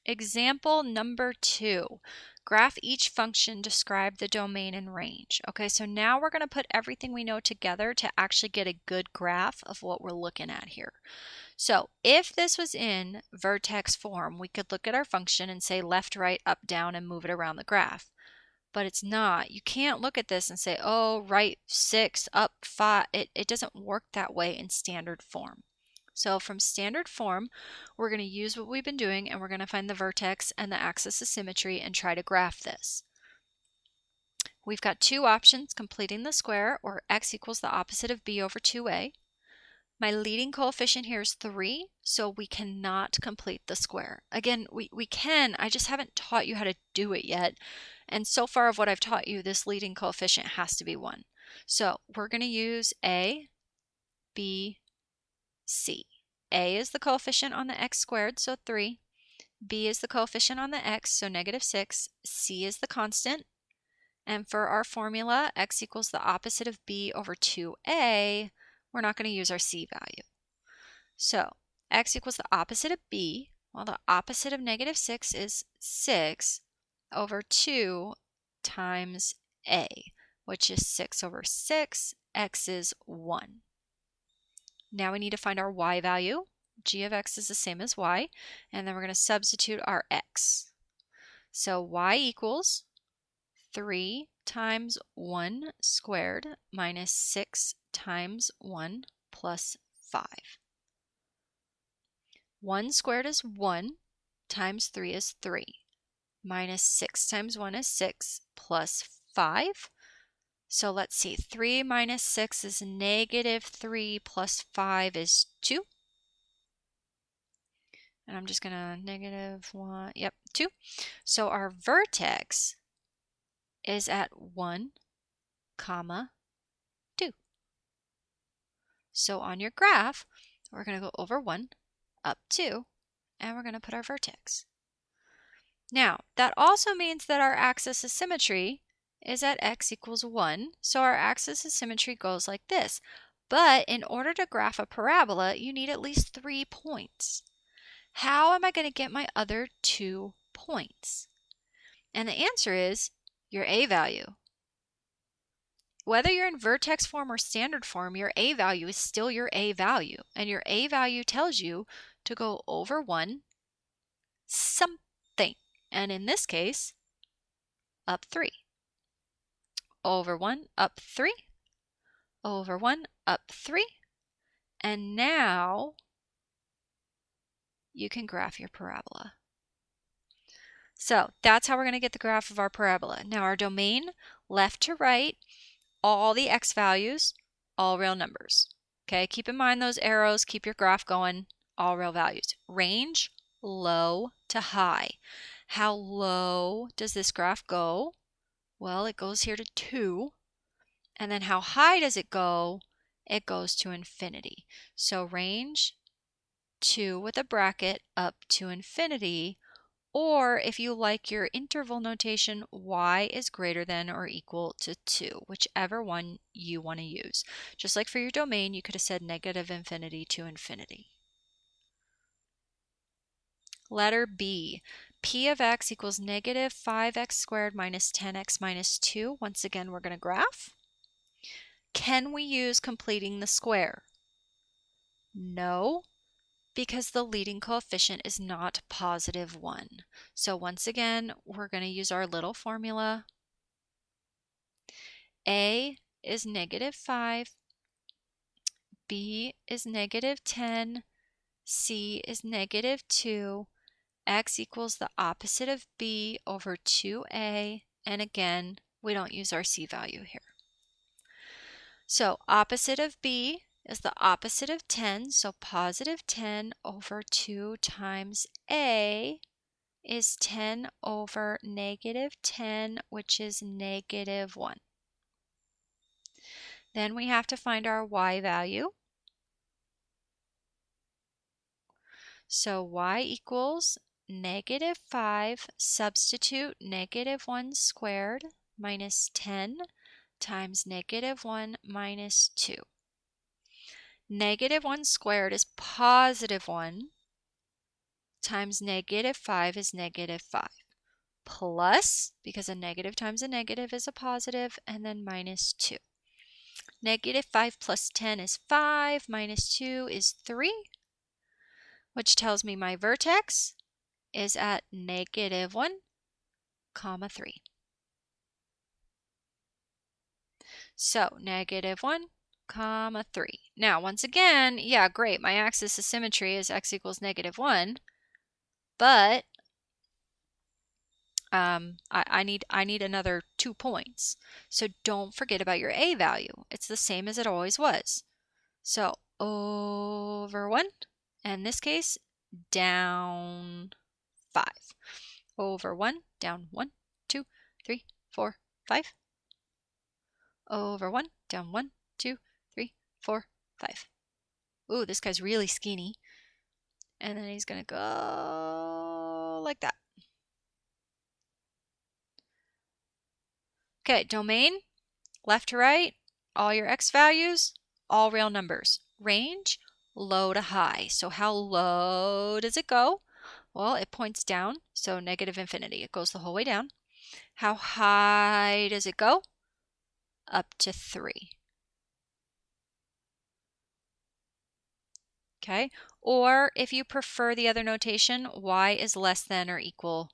Example number 2. Graph each function, describe the domain and range. Okay, so now we're going to put everything we know together to actually get a good graph of what we're looking at here. So if this was in vertex form, we could look at our function and say left, right, up, down, and move it around the graph. But it's not. You can't look at this and say, oh, right 6, up 5. It doesn't work that way in standard form. So from standard form, we're going to use what we've been doing, and we're going to find the vertex and the axis of symmetry and try to graph this. We've got two options, completing the square, or x equals the opposite of b over 2a. My leading coefficient here is 3, so we cannot complete the square. Again, we can, I just haven't taught you how to do it yet. And so far of what I've taught you, this leading coefficient has to be 1. So we're going to use a, b, c. A is the coefficient on the x squared, so 3. B is the coefficient on the x, so -6. C is the constant. And for our formula, x equals the opposite of b over 2a, we're not going to use our c value. So x equals the opposite of b. Well, the opposite of -6 is 6 over 2 times a, which is 6 over 6. X is 1. Now we need to find our y value. G of x is the same as y, and then we're going to substitute our x. So y equals 3 times 1 squared minus 6 times 1 plus 5. 1 squared is 1 times 3 is 3. Minus 6 times 1 is 6 plus 5. So let's see, 3 minus 6 is -3 plus 5 is 2. And I'm just going to -1, yep, 2. So our vertex is at 1, 2. So on your graph, we're going to go over 1, up 2, and we're going to put our vertex. Now, that also means that our axis of symmetry is at x equals 1, so our axis of symmetry goes like this. But in order to graph a parabola, you need at least 3 points. How am I going to get my other 2 points? And the answer is your a value. Whether you're in vertex form or standard form, your a value is still your a value. And your a value tells you to go over 1 something. And in this case, up 3. Over 1, up 3. Over 1, up 3. And now you can graph your parabola. So that's how we're going to get the graph of our parabola. Now our domain, left to right, all the x values, all real numbers. Okay, keep in mind those arrows, keep your graph going, all real values. Range, low to high. How low does this graph go? Well, it goes here to 2. And then how high does it go? It goes to infinity. So range 2 with a bracket up to infinity. Or if you like your interval notation, y is greater than or equal to 2, whichever one you want to use. Just like for your domain, you could have said -infinity to infinity. Letter B, p of x equals -5x squared minus 10x minus 2. Once again, we're going to graph. Can we use completing the square? No, because the leading coefficient is not +1. So once again, we're going to use our little formula. A is -5, B is -10, C is -2, x equals the opposite of b over 2a, and again, we don't use our c value here. So opposite of b is the opposite of 10, so +10 over 2 times a is 10 over -10, which is -1. Then we have to find our y value. So y equals -5, substitute -1 squared minus 10 times -1 minus 2. -1 squared is +1 times negative 5 is negative 5. Plus, because a negative times a negative is a positive, and then minus 2. Negative 5 plus 10 is 5, minus 2 is 3, which tells me my vertex is at negative 1, comma 3. So negative 1, comma 3. Now, once again, yeah, great. My axis of symmetry is x equals negative 1, but I need another 2 points. So don't forget about your a value. It's the same as it always was. So over 1, and in this case, down 5. Over 1, down 1, 2, 3, 4, 5. Over 1, down 1, 2, 3, 4, 5. Ooh, this guy's really skinny. And then he's going to go like that. Okay, domain, left to right, all your x values, all real numbers. Range, low to high. So how low does it go? Well, it points down, so negative infinity. It goes the whole way down. How high does it go? Up to 3. Okay, or if you prefer the other notation, y is less than or equal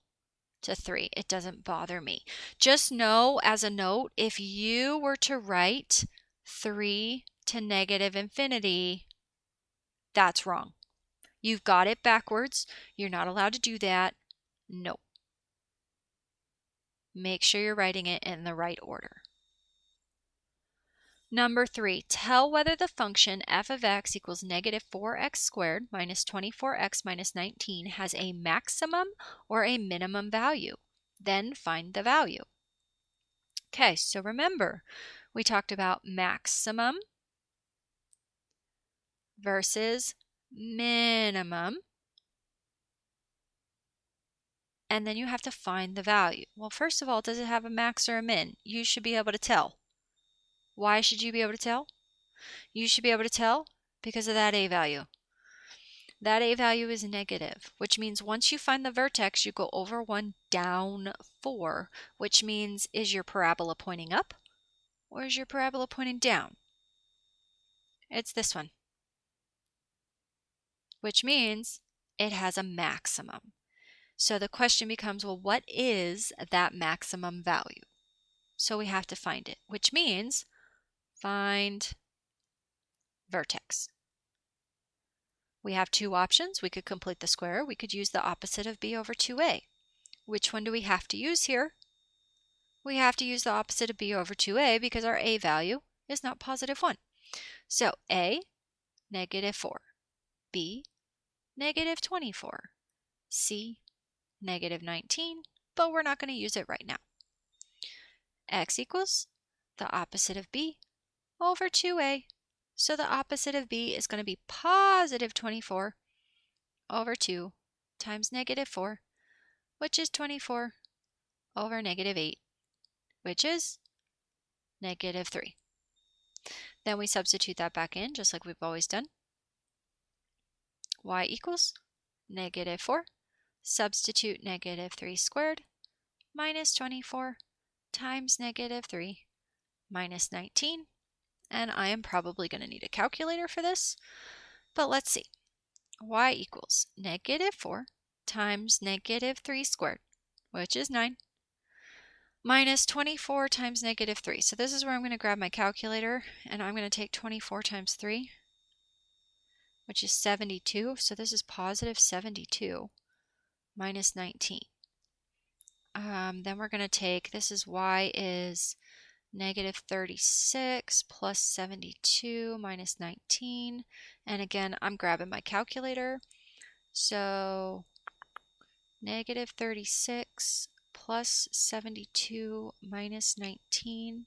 to 3. It doesn't bother me. Just know as a note, if you were to write 3 to negative infinity, that's wrong. You've got it backwards. You're not allowed to do that. No. Make sure you're writing it in the right order. Number 3, tell whether the function f of x equals negative 4x squared minus 24x minus 19 has a maximum or a minimum value. Then find the value. Okay, so remember, we talked about maximum versus minimum. And then you have to find the value. Well, first of all, does it have a max or a min? You should be able to tell. Why should you be able to tell? You should be able to tell because of that a value. That a value is negative, which means once you find the vertex, you go over 1, down 4, which means is your parabola pointing up or is your parabola pointing down? It's this one, which means it has a maximum. So the question becomes, well, what is that maximum value? So we have to find it, which means find vertex. We have 2 options. We could complete the square. We could use the opposite of b over 2a. Which one do we have to use here? We have to use the opposite of b over 2a because our a value is not positive 1. So a, negative 4. B, negative 24. C, negative 19. But we're not going to use it right now. X equals the opposite of b over 2a. So the opposite of b is going to be positive 24 over 2 times negative 4, which is 24 over negative 8, which is negative 3. Then we substitute that back in, just like we've always done. Y equals negative 4. Substitute negative 3 squared minus 24 times negative 3 minus 19. And I am probably going to need a calculator for this, but let's see. Y equals negative 4 times negative 3 squared, which is 9, minus 24 times negative 3. So this is where I'm going to grab my calculator, and I'm going to take 24 times 3, which is 72. So this is positive 72 minus 19. Then we're going to take, this is y is negative 36 plus 72 minus 19. And again, I'm grabbing my calculator. So negative 36 plus 72 minus 19.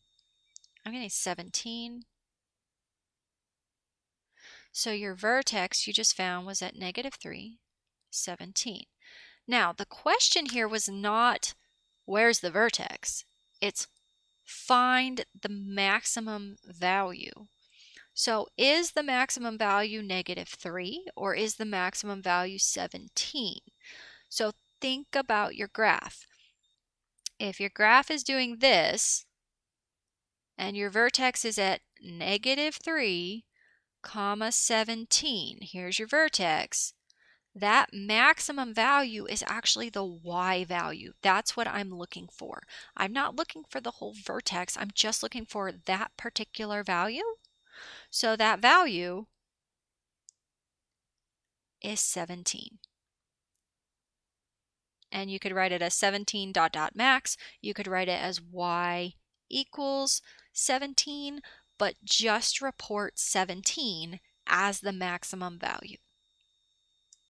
I'm going to say 17. So your vertex you just found was at negative 3, 17. Now, the question here was not, where's the vertex? It's find the maximum value. So is the maximum value negative 3 or is the maximum value 17? So think about your graph. If your graph is doing this, and your vertex is at -3, 17, here's your vertex, that maximum value is actually the y value. That's what I'm looking for. I'm not looking for the whole vertex. I'm just looking for that particular value. So that value is 17. And you could write it as 17 ... max. You could write it as y equals 17, but just report 17 as the maximum value.